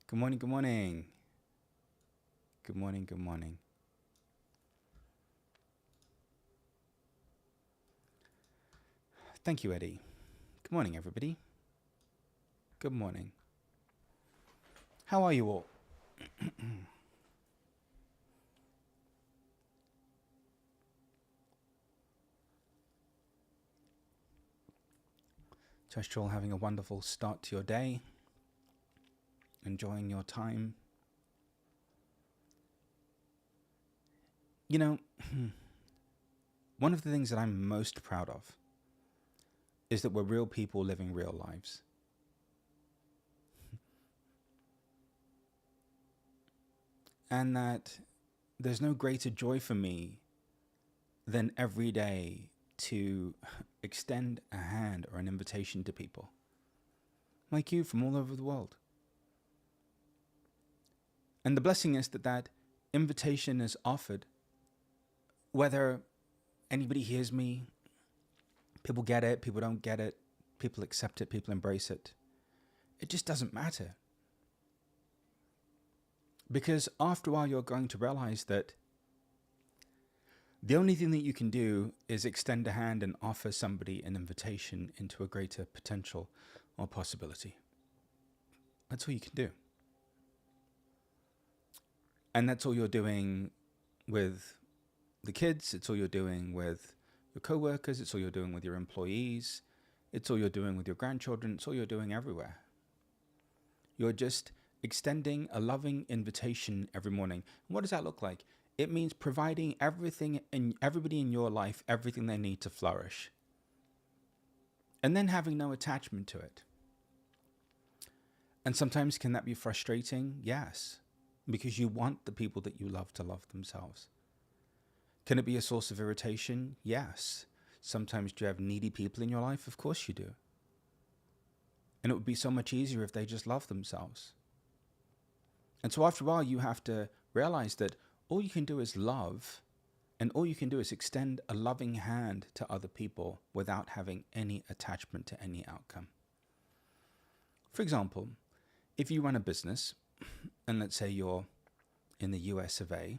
Good morning, good morning. Good morning, good morning. Thank you, Eddie. Good morning, everybody. Good morning. How are you all? Trust you're all having a wonderful start to your day, enjoying your time. You know, one of the things that I'm most proud of is that we're real people living real lives. And that there's no greater joy for me than every day to extend a hand or an invitation to people like you from all over the world. And the blessing is that invitation is offered whether anybody hears me, people get it, people don't get it, people accept it, people embrace it. It just doesn't matter. Because after a while, you're going to realize that the only thing that you can do is extend a hand and offer somebody an invitation into a greater potential or possibility. That's all you can do. And that's all you're doing with the kids. It's all you're doing with your coworkers. It's all you're doing with your employees. It's all you're doing with your grandchildren. It's all you're doing everywhere. You're just extending a loving invitation every morning. And what does that look like? It means providing everything and everybody in your life, everything they need to flourish. And then having no attachment to it. And sometimes can that be frustrating? Yes. Because you want the people that you love to love themselves. Can it be a source of irritation? Yes. Sometimes do you have needy people in your life? Of course you do. And it would be so much easier if they just loved themselves. And so after a while, you have to realize that all you can do is love, and all you can do is extend a loving hand to other people without having any attachment to any outcome. For example, if you run a business, and let's say you're in the US of A,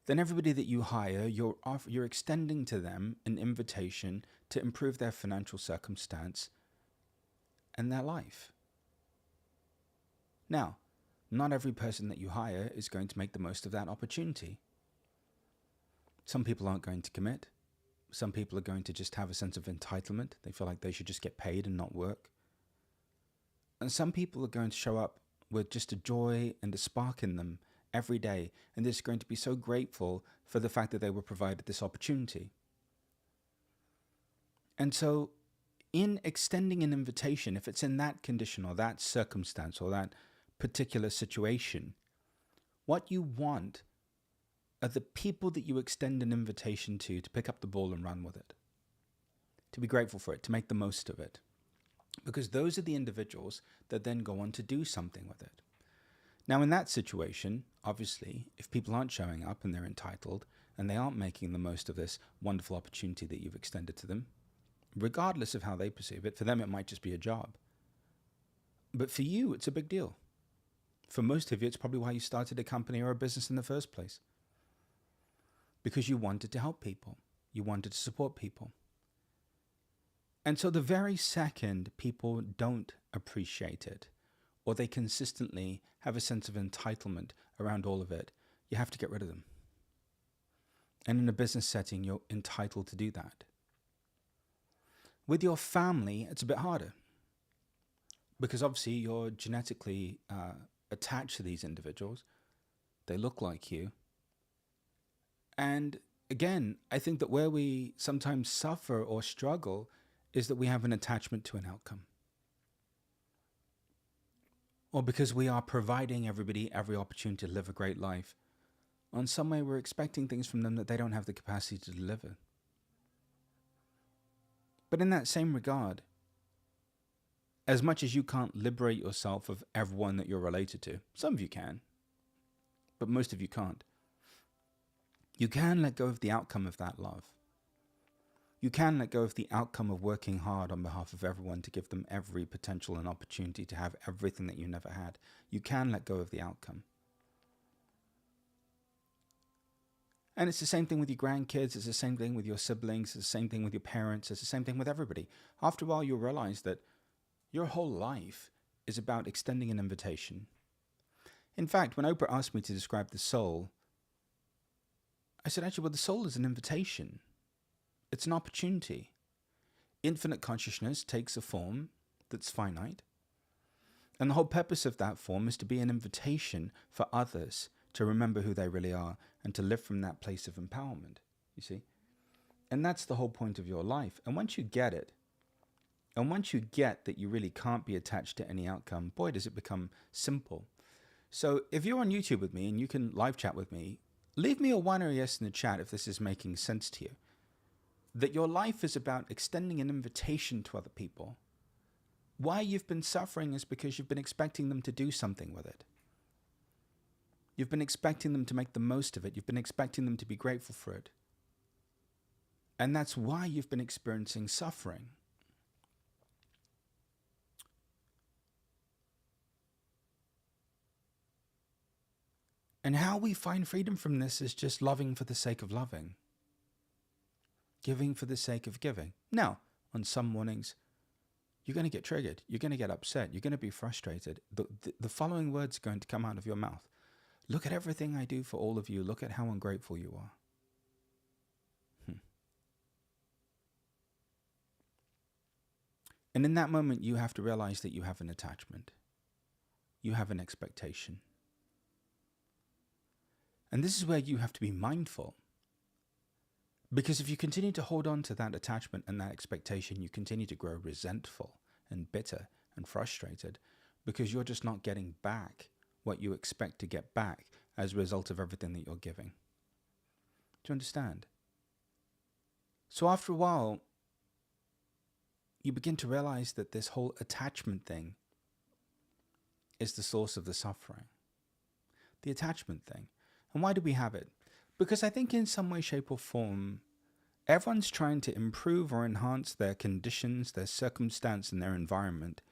then everybody that you hire, you're extending to them an invitation to improve their financial circumstance and their life. Now, not every person that you hire is going to make the most of that opportunity. Some people aren't going to commit. Some people are going to just have a sense of entitlement. They feel like they should just get paid and not work. And some people are going to show up with just a joy and a spark in them every day, and they're just going to be so grateful for the fact that they were provided this opportunity. And so in extending an invitation, if it's in that condition or that circumstance or that particular situation, what you want are the people that you extend an invitation to pick up the ball and run with it, to be grateful for it, to make the most of it. Because those are the individuals that then go on to do something with it. Now, in that situation, obviously, if people aren't showing up and they're entitled and they aren't making the most of this wonderful opportunity that you've extended to them, regardless of how they perceive it, for them it might just be a job. But for you, it's a big deal. For most of you, it's probably why you started a company or a business in the first place. Because you wanted to help people. You wanted to support people. And so the very second people don't appreciate it, or they consistently have a sense of entitlement around all of it, you have to get rid of them. And in a business setting, you're entitled to do that. With your family, it's a bit harder. Because obviously you're genetically attached to these individuals. They look like you. And again, I think that where we sometimes suffer or struggle is that we have an attachment to an outcome. Or because we are providing everybody every opportunity to live a great life, in some way we're expecting things from them that they don't have the capacity to deliver. But in that same regard, as much as you can't liberate yourself of everyone that you're related to, some of you can, but most of you can't, you can let go of the outcome of that love. You can let go of the outcome of working hard on behalf of everyone to give them every potential and opportunity to have everything that you never had. You can let go of the outcome. And it's the same thing with your grandkids. It's the same thing with your siblings. It's the same thing with your parents. It's the same thing with everybody. After a while, you'll realize that your whole life is about extending an invitation. In fact, when Oprah asked me to describe the soul, I said, actually, well, the soul is an invitation. It's an opportunity. Infinite consciousness takes a form that's finite. And the whole purpose of that form is to be an invitation for others to remember who they really are and to live from that place of empowerment, you see? And that's the whole point of your life. And once you get it, and once you get that you really can't be attached to any outcome, boy, does it become simple. So if you're on YouTube with me and you can live chat with me, leave me a 1 or a yes in the chat if this is making sense to you. That your life is about extending an invitation to other people. Why you've been suffering is because you've been expecting them to do something with it. You've been expecting them to make the most of it. You've been expecting them to be grateful for it. And that's why you've been experiencing suffering. And how we find freedom from this is just loving for the sake of loving. Giving for the sake of giving. Now, on some mornings, you're going to get triggered. You're going to get upset. You're going to be frustrated. The following words are going to come out of your mouth. Look at everything I do for all of you. Look at how ungrateful you are. And in that moment, you have to realize that you have an attachment. You have an expectation. And this is where you have to be mindful. Because if you continue to hold on to that attachment and that expectation, you continue to grow resentful and bitter and frustrated because you're just not getting back what you expect to get back as a result of everything that you're giving. Do you understand? So after a while, you begin to realize that this whole attachment thing is the source of the suffering. The attachment thing. And why do we have it? Because I think in some way, shape or form, everyone's trying to improve or enhance their conditions, their circumstance and their environment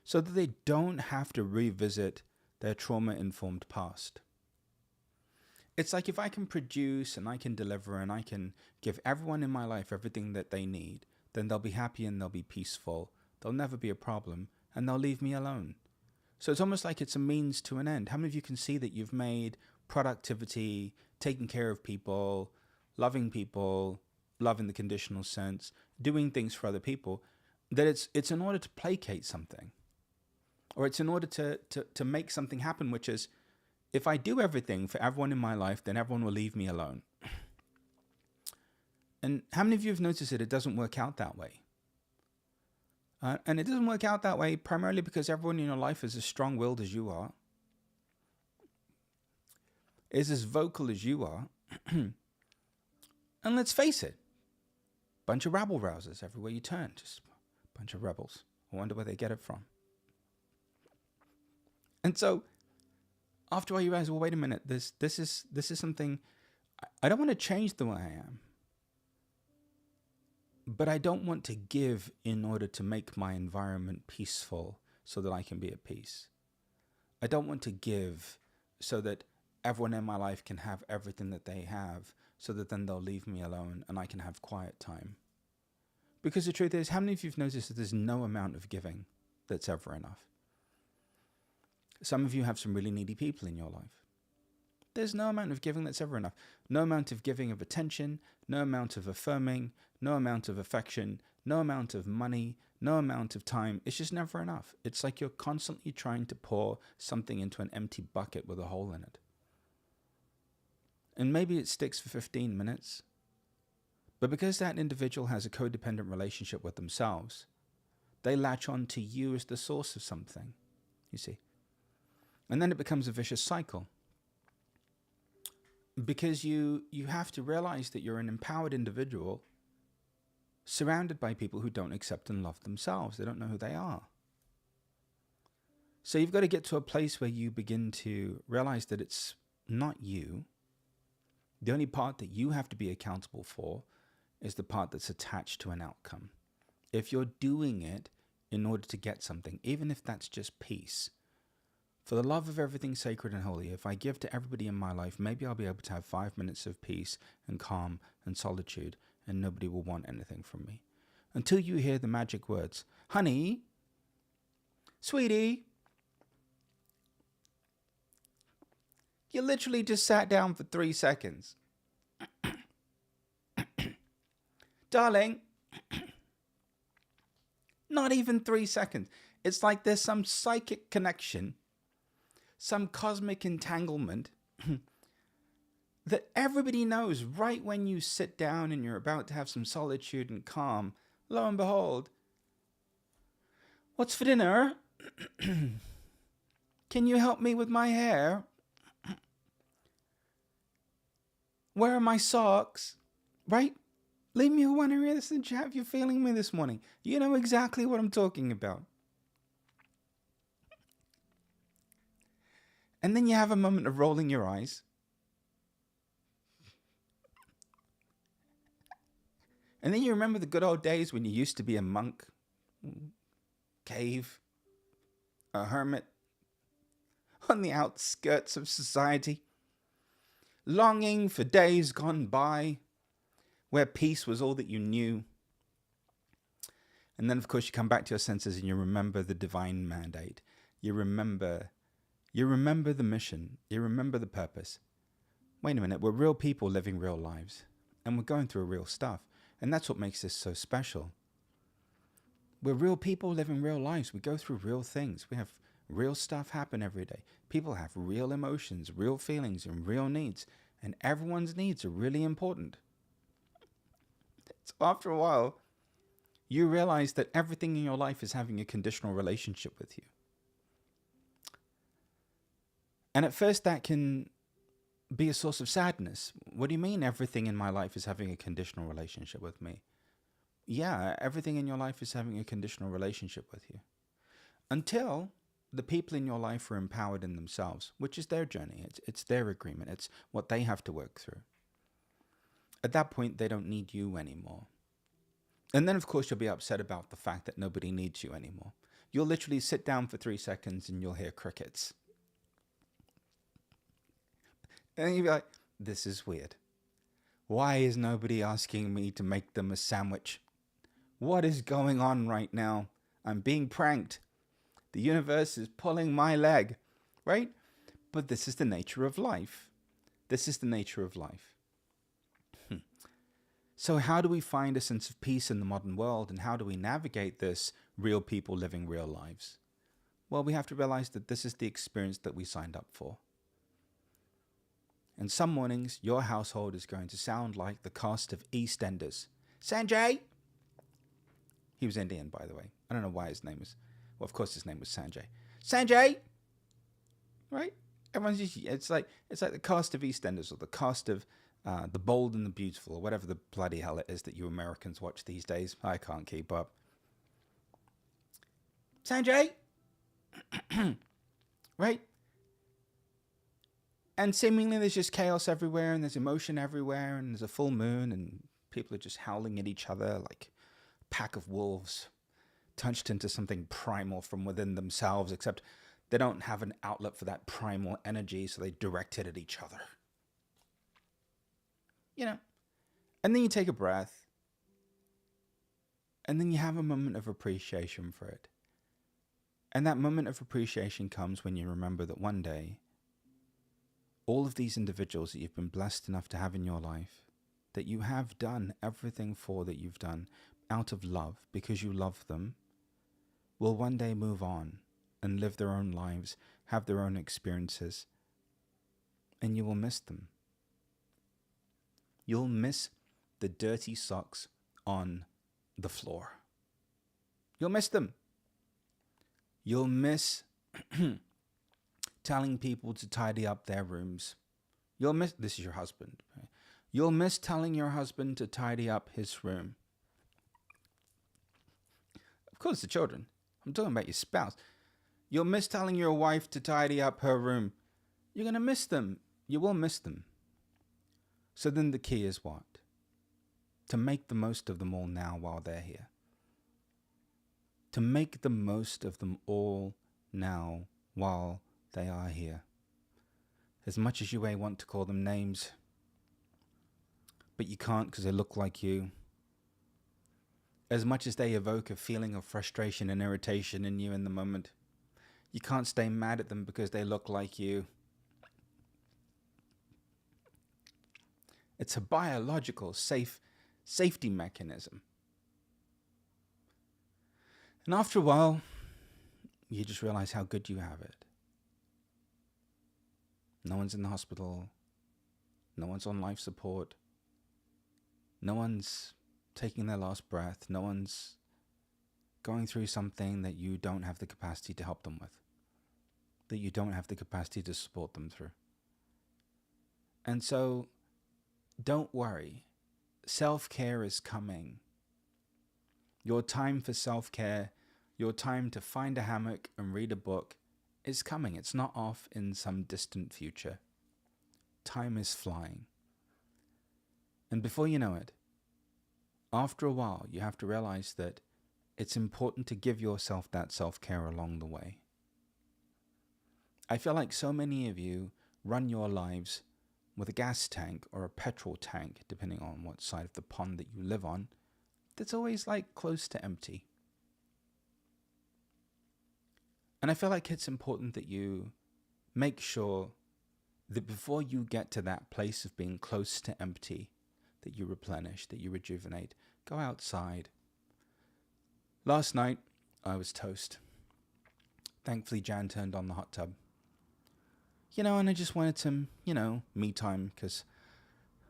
so that they don't have to revisit their trauma-informed past. It's like if I can produce and I can deliver and I can give everyone in my life everything that they need, then they'll be happy and they'll be peaceful. There'll never be a problem and they'll leave me alone. So it's almost like it's a means to an end. How many of you can see that you've made productivity, taking care of people, loving love in the conditional sense, doing things for other people, that it's in order to placate something? Or it's in order to make something happen, which is, if I do everything for everyone in my life, then everyone will leave me alone. And how many of you have noticed that it doesn't work out that way? And it doesn't work out that way primarily because everyone in your life is as strong-willed as you are, is as vocal as you are. And let's face it, bunch of rabble-rousers everywhere you turn, just a bunch of rebels. I wonder where they get it from. And so, after all, you realize, well, wait a minute, this is something, I don't want to change the way I am. But I don't want to give in order to make my environment peaceful so that I can be at peace. I don't want to give so that everyone in my life can have everything that they have so that then they'll leave me alone and I can have quiet time. Because the truth is, how many of you have noticed that there's no amount of giving that's ever enough? Some of you have some really needy people in your life. There's no amount of giving that's ever enough. No amount of giving of attention, no amount of affirming, no amount of affection, no amount of money, no amount of time. It's just never enough. It's like you're constantly trying to pour something into an empty bucket with a hole in it. And maybe it sticks for 15 minutes. But because that individual has a codependent relationship with themselves, they latch on to you as the source of something, you see. And then it becomes a vicious cycle. Because you have to realize that you're an empowered individual surrounded by people who don't accept and love themselves. They don't know who they are. So you've got to get to a place where you begin to realize that it's not you. The only part that you have to be accountable for is the part that's attached to an outcome. If you're doing it in order to get something, even if that's just peace, for the love of everything sacred and holy, if I give to everybody in my life, maybe I'll be able to have 5 minutes of peace and calm and solitude, and nobody will want anything from me. Until you hear the magic words, honey, sweetie, you literally just sat down for 3 seconds. Darling, not even 3 seconds. It's like there's some psychic connection, some cosmic entanglement that everybody knows right when you sit down and you're about to have some solitude and calm. Lo and behold, what's for dinner? Can you help me with my hair? Where are my socks? Right? Leave me one area this and chat if you're feeling me this morning. You know exactly what I'm talking about. And then you have a moment of rolling your eyes. And then you remember the good old days when you used to be a monk, cave, a hermit, on the outskirts of society, longing for days gone by, where peace was all that you knew. And then, of course, you come back to your senses and you remember the divine mandate. You remember the mission. You remember the purpose. Wait a minute, we're real people living real lives. And we're going through real stuff. And that's what makes this so special. We're real people living real lives. We go through real things. We have real stuff happen every day. People have real emotions, real feelings, and real needs. And everyone's needs are really important. So after a while, you realize that everything in your life is having a conditional relationship with you. And at first that can be a source of sadness. What do you mean everything in my life is having a conditional relationship with me? Yeah, everything in your life is having a conditional relationship with you. Until the people in your life are empowered in themselves, which is their journey. It's their agreement. It's what they have to work through. At that point, they don't need you anymore. And then, of course, you'll be upset about the fact that nobody needs you anymore. You'll literally sit down for 3 seconds and you'll hear crickets. And you'll be like, this is weird. Why is nobody asking me to make them a sandwich? What is going on right now? I'm being pranked. The universe is pulling my leg, right? But this is the nature of life. This is the nature of life. So how do we find a sense of peace in the modern world, and how do we navigate this real people living real lives? Well, we have to realize that this is the experience that we signed up for. And some mornings, your household is going to sound like the cast of EastEnders. Sanjay! He was Indian, by the way. I don't know why his name was... Well, of course his name was Sanjay. Sanjay! Right? Everyone's just... It's like the cast of EastEnders, or the cast of The Bold and the Beautiful, or whatever the bloody hell it is that you Americans watch these days. I can't keep up. Sanjay! Right? And seemingly there's just chaos everywhere, and there's emotion everywhere, and there's a full moon, and people are just howling at each other like a pack of wolves, touched into something primal from within themselves, except they don't have an outlet for that primal energy, so they direct it at each other. You know, and then you take a breath, and then you have a moment of appreciation for it. And that moment of appreciation comes when you remember that one day, all of these individuals that you've been blessed enough to have in your life, that you have done everything for, that you've done out of love because you love them, will one day move on and live their own lives, have their own experiences, and you will miss them. You'll miss the dirty socks on the floor. You'll miss them. You'll miss telling people to tidy up their rooms. You'll miss, this is your husband, right? You'll miss telling your husband to tidy up his room. Of course, the children. I'm talking about your spouse. You'll miss telling your wife to tidy up her room. You're going to miss them. You will miss them. So then the key is what? to make the most of them all now while they're here. To make the most of them all now while they are here. As much as you may want to call them names, but you can't because they look like you. As much as they evoke a feeling of frustration and irritation in you in the moment, you can't stay mad at them because they look like you. It's a biological safety mechanism. And after a while, you just realize how good you have it. No one's in the hospital. No one's on life support. No one's taking their last breath. No one's going through something that you don't have the capacity to help them with, that you don't have the capacity to support them through. And so, don't worry. Self-care is coming. Your time for self-care, your time to find a hammock and read a book is coming. It's not off in some distant future. Time is flying. And before you know it, after a while, you have to realize that it's important to give yourself that self-care along the way. I feel like so many of you run your lives with a gas tank or a petrol tank, depending on what side of the pond that you live on, that's always like close to empty. And I feel like it's important that you make sure that before you get to that place of being close to empty, that you replenish, that you rejuvenate, go outside. Last night, I was toast. Thankfully, Jan turned on the hot tub. And I just wanted some, me time, because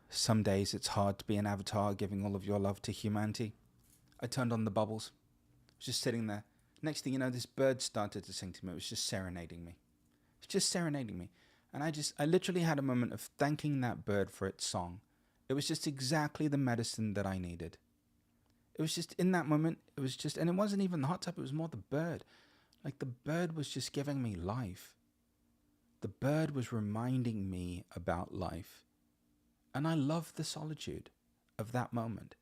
some days it's hard to be an avatar giving all of your love to humanity. I turned on the bubbles. I was just sitting there. Next thing you know, this bird started to sing to me. It was just serenading me. It's just serenading me. And I literally had a moment of thanking that bird for its song. It was just exactly the medicine that I needed. It was just in that moment, and it wasn't even the hot tub, it was more the bird. Like the bird was just giving me life. The bird was reminding me about life. And I love the solitude of that moment.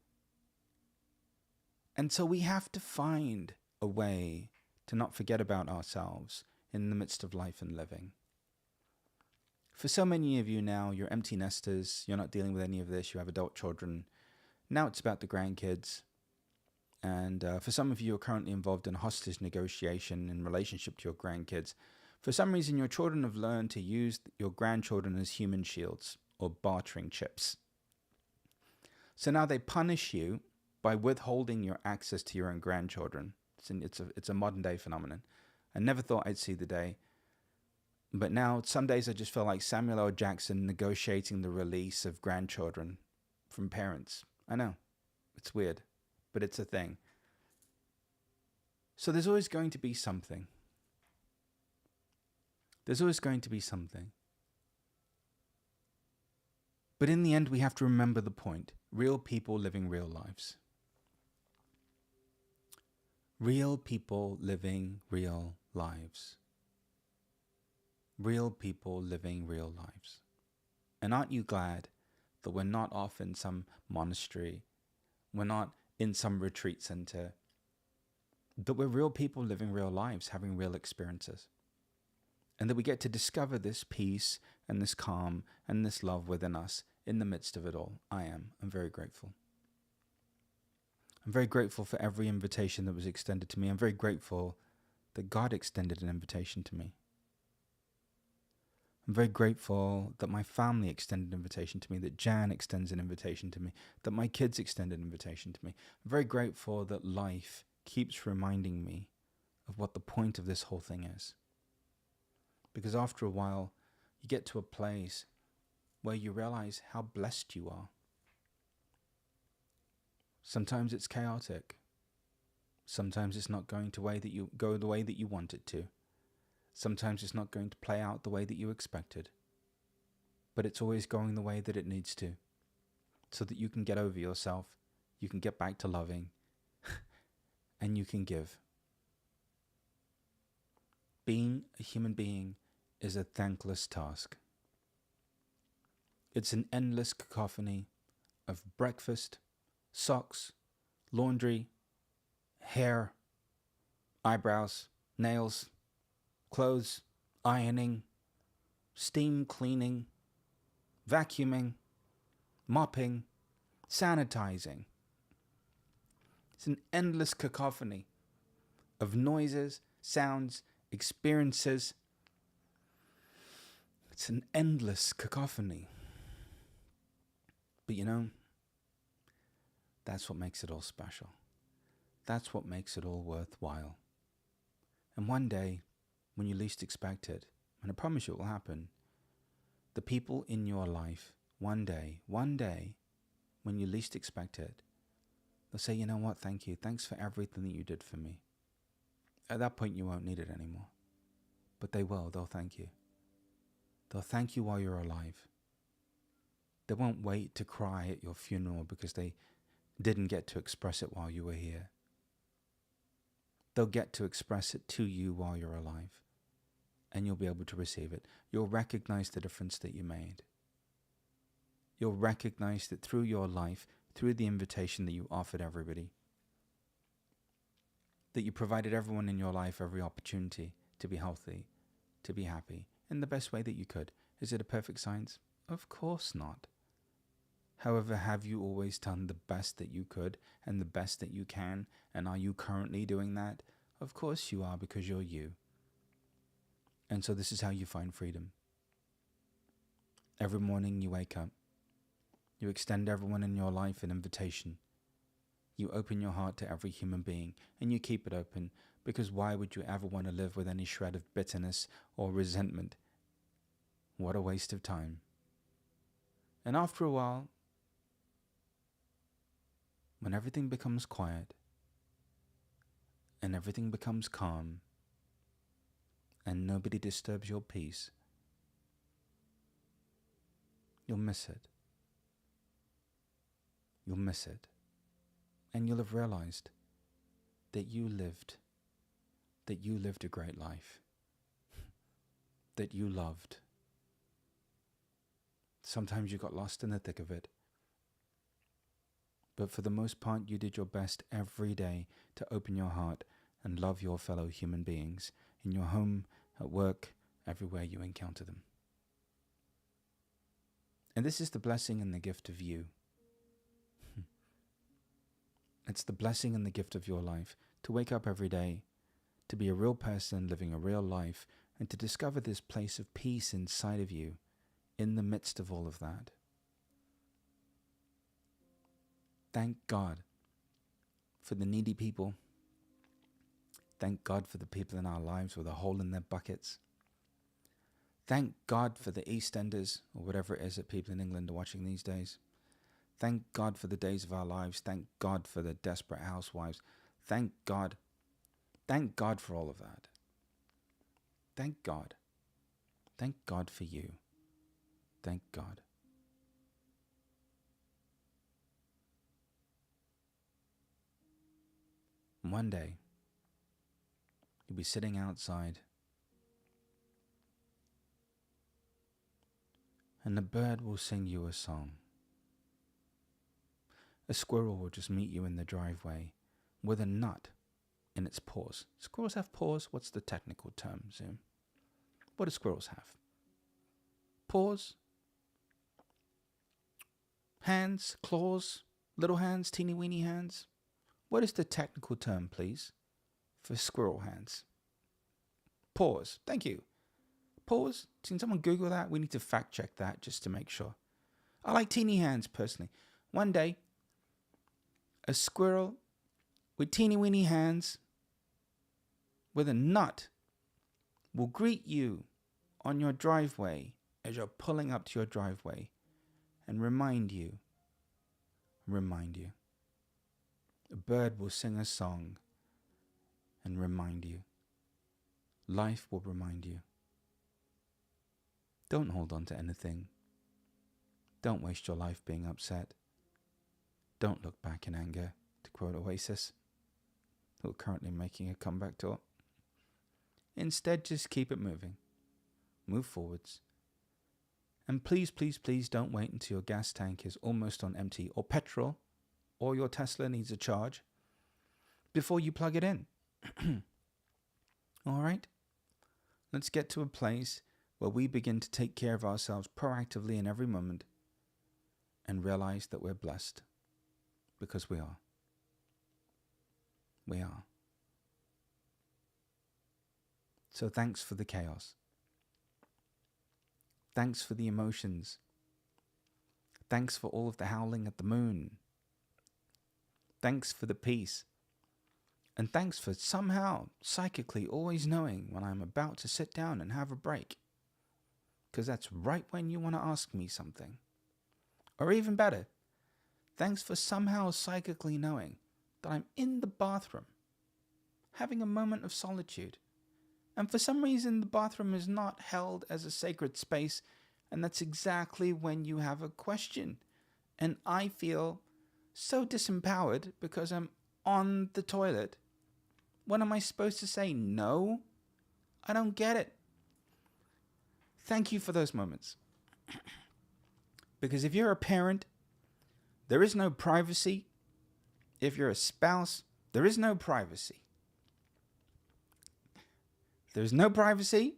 And so we have to find a way to not forget about ourselves in the midst of life and living. For so many of you now, you're empty nesters, you're not dealing with any of this, you have adult children. Now it's about the grandkids. And for some of you are currently involved in hostage negotiation in relationship to your grandkids. For some reason, your children have learned to use your grandchildren as human shields or bartering chips. So now they punish you by withholding your access to your own grandchildren. It's a modern day phenomenon. I never thought I'd see the day. But now, some days I just feel like Samuel L. Jackson negotiating the release of grandchildren from parents. I know, it's weird, but it's a thing. So there's always going to be something. There's always going to be something. But in the end, we have to remember the point. Real people living real lives. Real people living real lives. Real people living real lives. And aren't you glad that we're not off in some monastery, we're not in some retreat center, that we're real people living real lives, having real experiences, and that we get to discover this peace and this calm and this love within us in the midst of it all. I'm very grateful. I'm very grateful for every invitation that was extended to me. I'm very grateful that God extended an invitation to me. I'm very grateful that my family extended an invitation to me, that Jan extends an invitation to me, that my kids extend an invitation to me. I'm very grateful that life keeps reminding me of what the point of this whole thing is. Because after a while, you get to a place where you realize how blessed you are. Sometimes it's chaotic. Sometimes it's not going the way that you want it to. Sometimes it's not going to play out the way that you expected. But it's always going the way that it needs to. So that you can get over yourself, you can get back to loving, and you can give. Being a human being is a thankless task. It's an endless cacophony of breakfast, socks, laundry, hair, eyebrows, nails, clothes, ironing, steam cleaning, vacuuming, mopping, sanitizing. It's an endless cacophony of noises, sounds, experiences. It's an endless cacophony. But you know, that's what makes it all special. That's what makes it all worthwhile. And one day, when you least expect it, and I promise you it will happen, the people in your life, one day, when you least expect it, they'll say, you know what, thank you. Thanks for everything that you did for me. At that point, you won't need it anymore. But they will. They'll thank you. They'll thank you while you're alive. They won't wait to cry at your funeral because they didn't get to express it while you were here. They'll get to express it to you while you're alive. And you'll be able to receive it. You'll recognize the difference that you made. You'll recognize that through your life, through the invitation that you offered everybody, that you provided everyone in your life every opportunity to be healthy, to be happy, in the best way that you could. Is it a perfect science? Of course not. However, have you always done the best that you could and the best that you can? And are you currently doing that? Of course you are, because you're you. And so this is how you find freedom. Every morning you wake up. You extend everyone in your life an invitation. You open your heart to every human being, and you keep it open, because why would you ever want to live with any shred of bitterness or resentment? What a waste of time. And after a while, when everything becomes quiet, and everything becomes calm, and nobody disturbs your peace, you'll miss it. You'll miss it. And you'll have realized that you lived a great life, that you loved. Sometimes you got lost in the thick of it, but for the most part you did your best every day to open your heart and love your fellow human beings in your home, at work, everywhere you encounter them. And this is the blessing and the gift of you. It's the blessing and the gift of your life, to wake up every day, to be a real person living a real life, and to discover this place of peace inside of you in the midst of all of that. Thank God for the needy people. Thank God for the people in our lives with a hole in their buckets. Thank God for the EastEnders, or whatever it is that people in England are watching these days. Thank God for the Days of Our Lives. Thank God for the Desperate Housewives. Thank God. Thank God for all of that. Thank God. Thank God for you. Thank God. One day, you'll be sitting outside, and a bird will sing you a song. A squirrel will just meet you in the driveway with a nut in its paws. Squirrels have paws? What's the technical term, Zoom? What do squirrels have? Paws? Hands? Claws? Little hands? Teeny weeny hands? What is the technical term, please, for squirrel hands? Paws. Thank you. Paws? Can someone Google that? We need to fact check that just to make sure. I like teeny hands personally. One day, a squirrel with teeny weeny hands with a nut will greet you on your driveway as you're pulling up to your driveway and remind you. A bird will sing a song and remind you. Life will remind you. Don't hold on to anything. Don't waste your life being upset. Don't look back in anger, to quote Oasis, who are currently making a comeback tour. Instead, just keep it moving. Move forwards. And please, please, please don't wait until your gas tank is almost on empty, or petrol, or your Tesla needs a charge before you plug it in. All right? Let's get to a place where we begin to take care of ourselves proactively in every moment and realize that we're blessed, because we are. We are. So thanks for the chaos. Thanks for the emotions. Thanks for all of the howling at the moon. Thanks for the peace. And thanks for somehow, psychically, always knowing when I'm about to sit down and have a break. Because that's right when you want to ask me something. Or even better, thanks for somehow psychically knowing that I'm in the bathroom, having a moment of solitude. And for some reason, the bathroom is not held as a sacred space, and that's exactly when you have a question. And I feel so disempowered because I'm on the toilet. When am I supposed to say no? I don't get it. Thank you for those moments. Because if you're a parent, there is no privacy. If you're a spouse, there is no privacy. There's no privacy.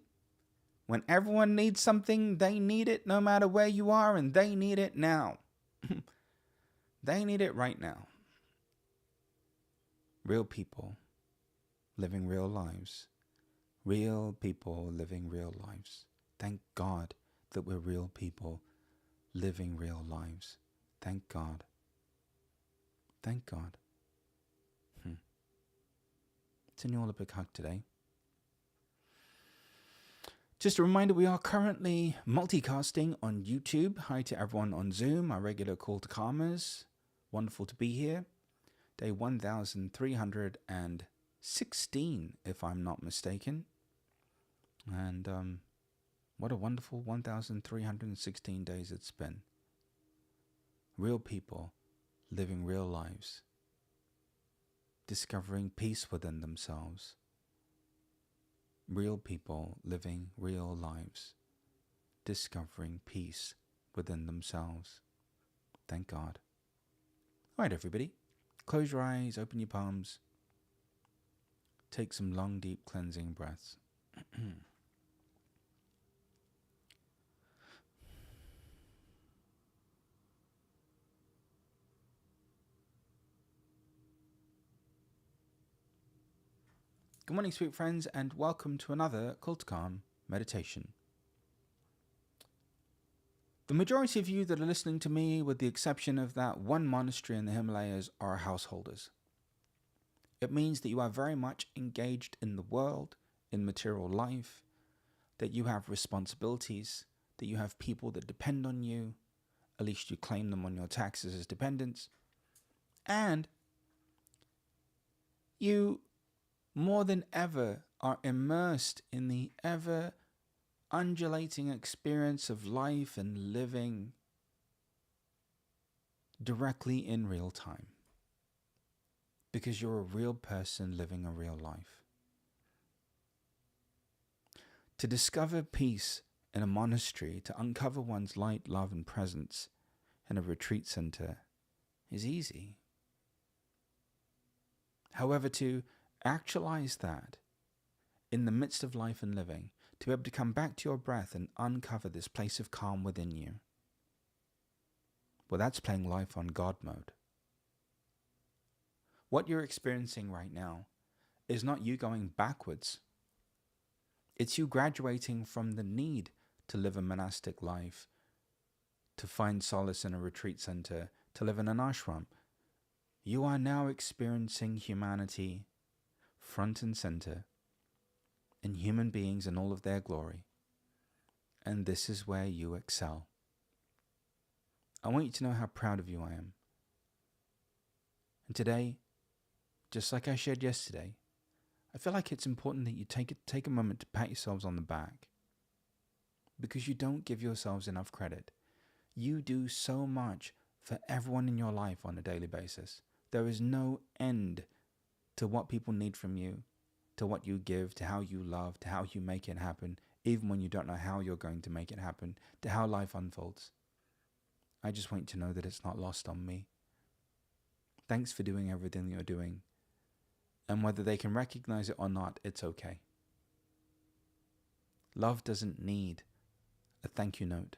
When everyone needs something, they need it no matter where you are, and they need it now. They need it right now. Real people living real lives. Real people living real lives. Thank God that we're real people living real lives. Thank God. Thank God. Sending you all a big hug today. Just a reminder, we are currently multicasting on YouTube. Hi to everyone on Zoom, our regular call to karmas. Wonderful to be here. Day 1316, if I'm not mistaken. And what a wonderful 1316 days it's been. Real people living real lives. Discovering peace within themselves. Real people living real lives, discovering peace within themselves. Thank God. All right, everybody. Close your eyes, open your palms. Take some long, deep cleansing breaths. Good morning, sweet friends, and welcome to another Call to Calm meditation. The majority of you that are listening to me, with the exception of that one monastery in the Himalayas, are householders. It means that you are very much engaged in the world, in material life, that you have responsibilities, that you have people that depend on you, at least you claim them on your taxes as dependents, and you more than ever are immersed in the ever undulating experience of life and living directly in real time. Because you're a real person living a real life. To discover peace in a monastery, to uncover one's light, love, and presence in a retreat center is easy. However, to actualize that in the midst of life and living, to be able to come back to your breath and uncover this place of calm within you, well, that's playing life on God mode. What you're experiencing right now is not you going backwards. It's you graduating from the need to live a monastic life, to find solace in a retreat center, to live in an ashram. You are now experiencing humanity front and center, in human beings in all of their glory. And this is where you excel. I want you to know how proud of you I am. And today, just like I shared yesterday, I feel like it's important that you take a moment to pat yourselves on the back, because you don't give yourselves enough credit. You do so much for everyone in your life on a daily basis. There is no end to what people need from you, to what you give, to how you love, to how you make it happen, even when you don't know how you're going to make it happen, to how life unfolds. I just want you to know that it's not lost on me. Thanks for doing everything you're doing. And whether they can recognize it or not, it's okay. Love doesn't need a thank you note.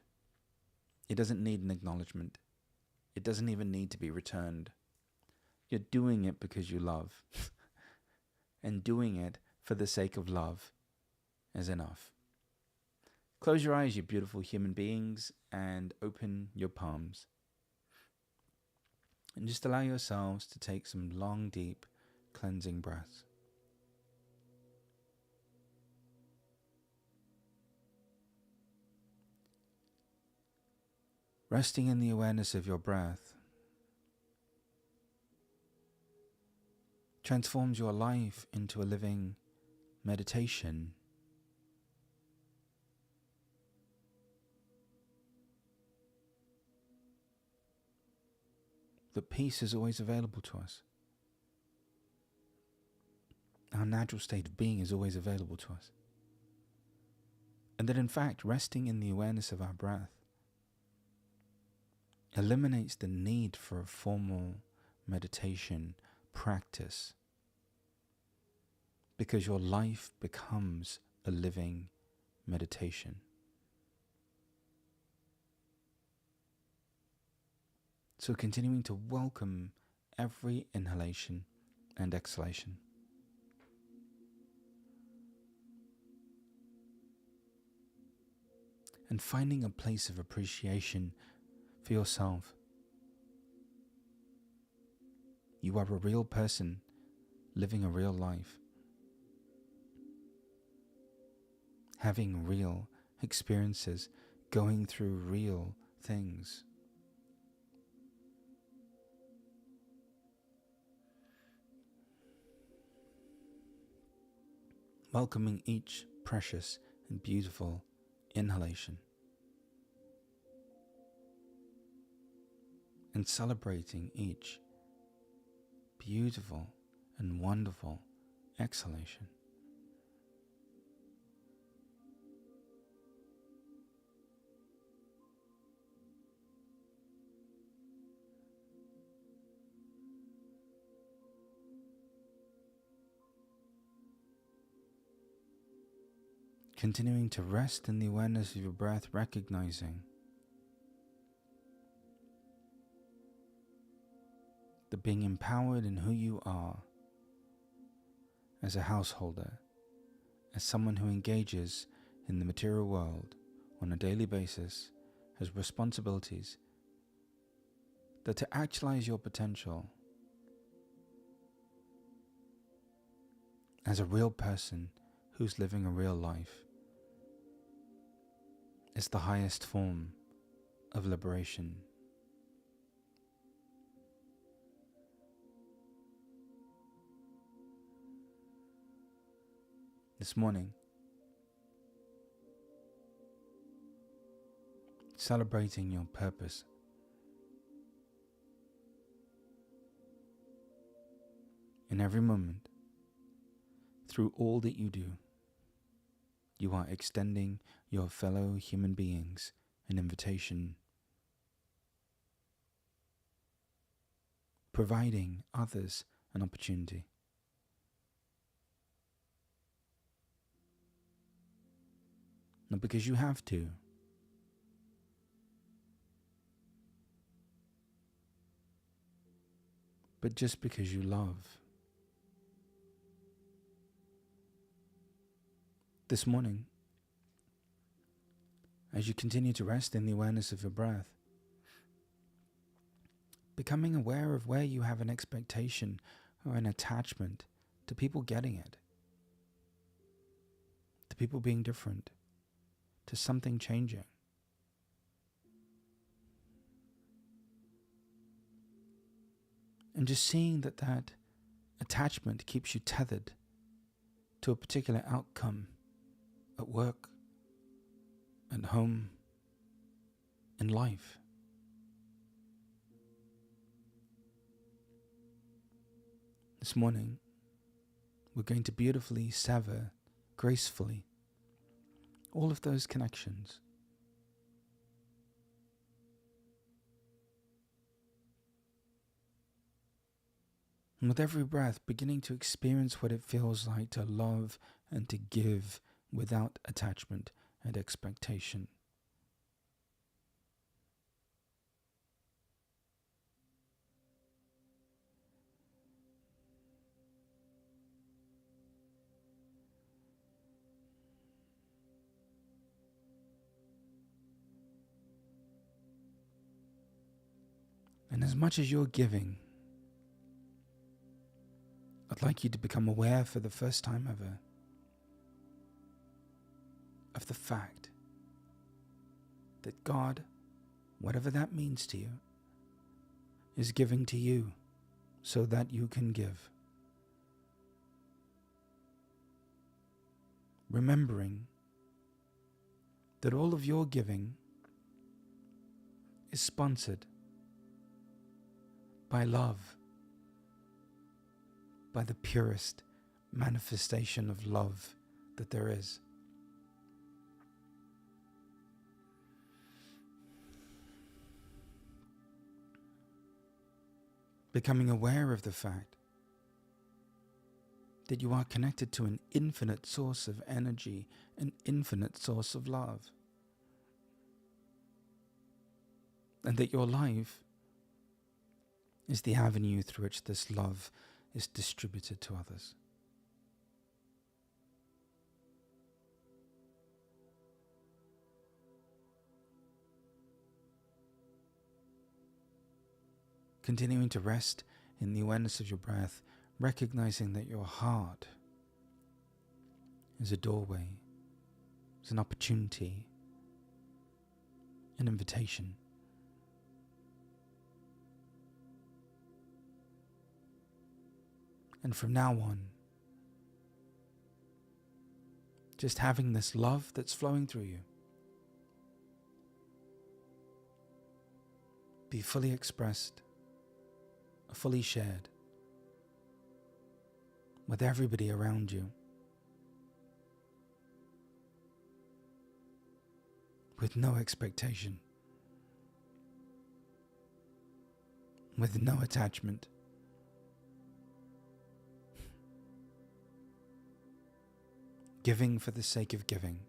It doesn't need an acknowledgement. It doesn't even need to be returned. You're doing it because you love. And doing it for the sake of love is enough. Close your eyes, you beautiful human beings, and open your palms. And just allow yourselves to take some long, deep, cleansing breaths. Resting in the awareness of your breath transforms your life into a living meditation. That peace is always available to us. Our natural state of being is always available to us. And that in fact, resting in the awareness of our breath eliminates the need for a formal meditation practice, because your life becomes a living meditation. So continuing to welcome every inhalation and exhalation. And finding a place of appreciation for yourself. You are a real person living a real life, having real experiences, going through real things. Welcoming each precious and beautiful inhalation. And celebrating each beautiful and wonderful exhalation. Continuing to rest in the awareness of your breath, recognizing that being empowered in who you are as a householder, as someone who engages in the material world on a daily basis, has responsibilities, that to actualize your potential as a real person who's living a real life is the highest form of liberation. This morning, celebrating your purpose, in every moment, through all that you do, you are extending your fellow human beings an invitation, providing others an opportunity. Not because you have to, but just because you love. This morning, as you continue to rest in the awareness of your breath, becoming aware of where you have an expectation or an attachment to people getting it, to people being different, to something changing. And just seeing that that attachment keeps you tethered to a particular outcome at work, at home, in life. This morning, we're going to beautifully sever, gracefully, all of those connections. And with every breath, beginning to experience what it feels like to love and to give without attachment and expectation. And as much as you're giving, I'd like you to become aware for the first time ever of the fact that God, whatever that means to you, is giving to you so that you can give. Remembering that all of your giving is sponsored by love, by the purest manifestation of love that there is. Becoming aware of the fact that you are connected to an infinite source of energy, an infinite source of love, and that your life is the avenue through which this love is distributed to others. Continuing to rest in the awareness of your breath, recognizing that your heart is a doorway, is an opportunity, an invitation. And from now on, just having this love that's flowing through you be fully expressed, fully shared with everybody around you, with no expectation, with no attachment. Giving for the sake of giving,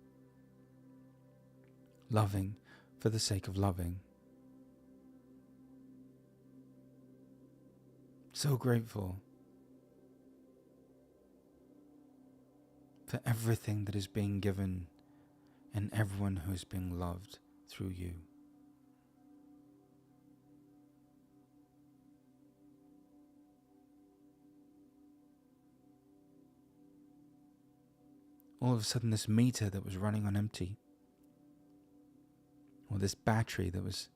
loving for the sake of loving. So grateful for everything that is being given and everyone who is being loved through you. All of a sudden, this meter that was running on empty, or this battery that was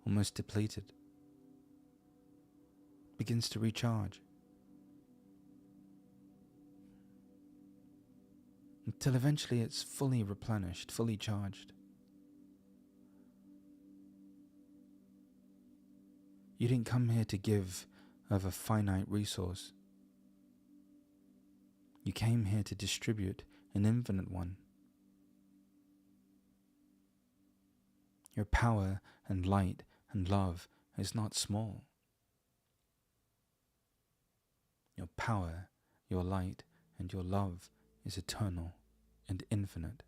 almost depleted, begins to recharge. Until eventually it's fully replenished, fully charged. You didn't come here to give of a finite resource. You came here to distribute an infinite one. Your power and light and love is not small. Your power, your light, and your love is eternal and infinite.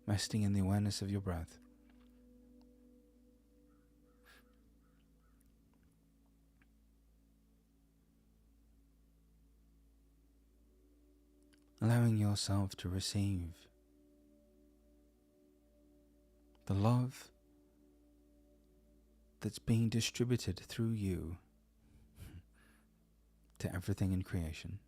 Resting in the awareness of your breath. Allowing yourself to receive the love that's being distributed through you to everything in creation.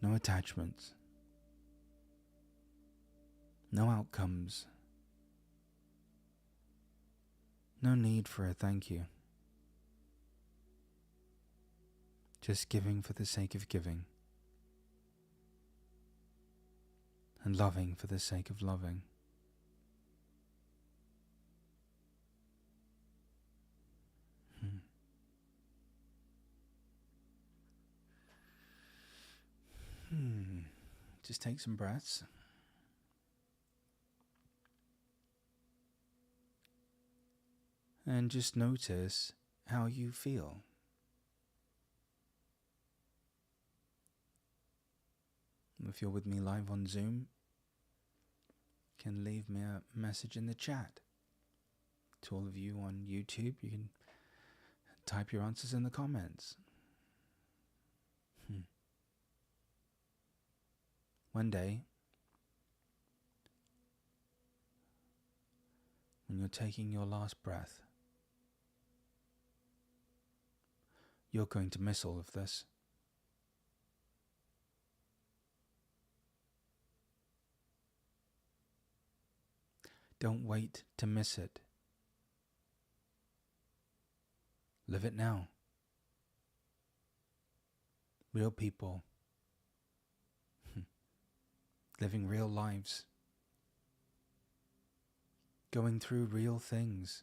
No attachments, no outcomes, no need for a thank you. Just giving for the sake of giving, and loving for the sake of loving. Just take some breaths. And just notice how you feel. If you're with me live on Zoom, you can leave me a message in the chat. To all of you on YouTube, you can type your answers in the comments. One day, when you're taking your last breath, you're going to miss all of this. Don't wait to miss it. Live it now. Real people. Living real lives. Going through real things.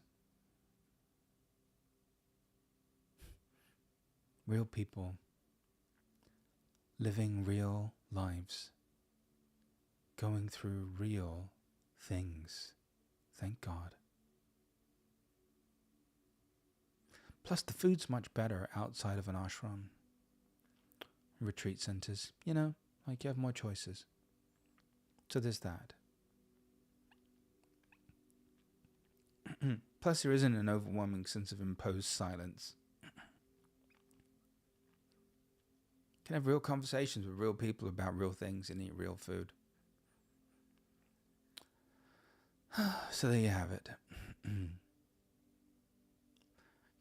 Real people. Living real lives. Going through real things. Thank God. Plus the food's much better outside of an ashram. Retreat centers. You know, like you have more choices. So there's that. Plus there isn't an overwhelming sense of imposed silence. You can have real conversations with real people about real things and eat real food. So there you have it.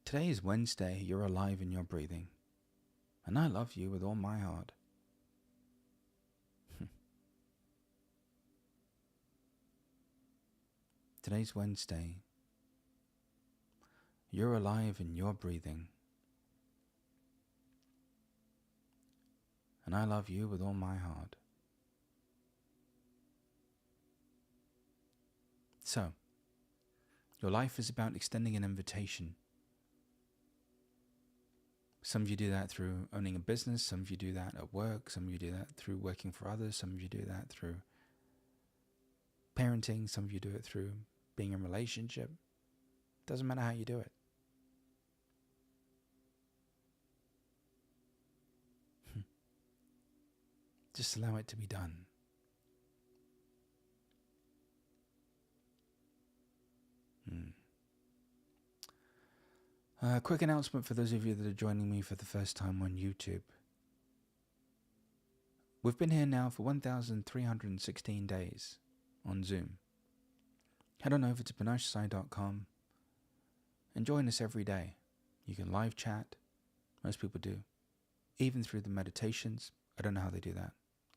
Today is Wednesday. You're alive and you're breathing. And I love you with all my heart. Today's Wednesday. You're alive and you're breathing. And I love you with all my heart. So, your life is about extending an invitation. Some of you do that through owning a business, some of you do that at work, some of you do that through working for others, some of you do that through parenting, some of you do it through being in a relationship. Doesn't matter how you do it. Just allow it to be done. Quick announcement for those of you that are joining me for the first time on YouTube. We've been here now for 1,316 days on Zoom. Head on over to panachesai.com and join us every day. You can live chat. Most people do. Even through the meditations. I don't know how they do that.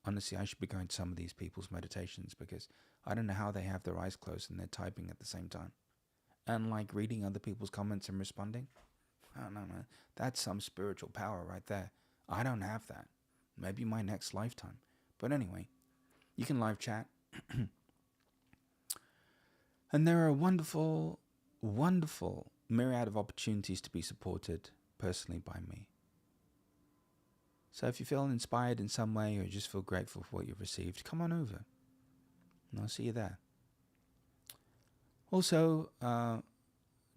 Honestly, I should be going to some of these people's meditations because I don't know how they have their eyes closed and they're typing at the same time. And like reading other people's comments and responding. I don't know, man. That's some spiritual power right there. I don't have that. Maybe my next lifetime. But anyway, you can live chat. And there are wonderful, wonderful myriad of opportunities to be supported personally by me. So if you feel inspired in some way or just feel grateful for what you've received, come on over. And I'll see you there. Also,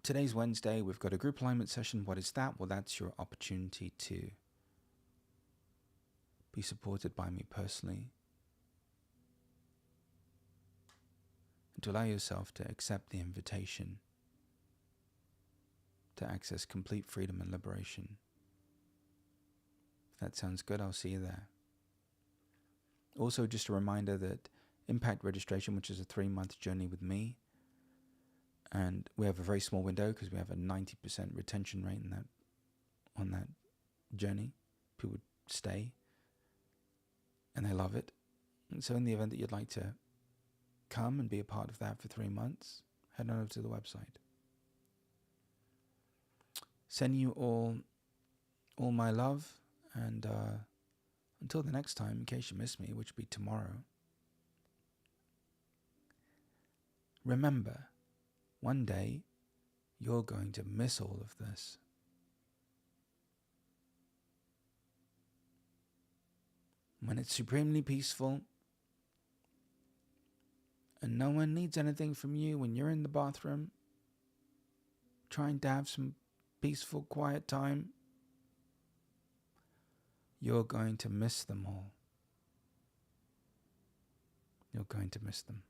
today's Wednesday. We've got a group alignment session. What is that? Well, that's your opportunity to be supported by me personally. And to allow yourself to accept the invitation to access complete freedom and liberation. If that sounds good, I'll see you there. Also, just a reminder that Impact registration, which is a 3-month journey with me, and we have a very small window because we have a 90% retention rate on that journey. People stay and they love it. And so in the event that you'd like to come and be a part of that for 3 months, head on over to the website. Sending you all my love, and until the next time, in case you miss me, which will be tomorrow, remember, one day, you're going to miss all of this. when it's supremely peaceful and no one needs anything from you, when you're in the bathroom trying to have some peaceful, quiet time, you're going to miss them all. You're going to miss them.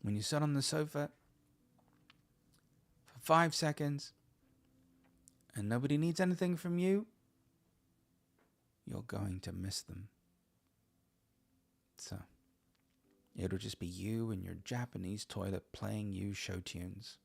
When you sit on the sofa for 5 seconds and nobody needs anything from you, you're going to miss them. So, it'll just be you and your Japanese toilet playing you show tunes.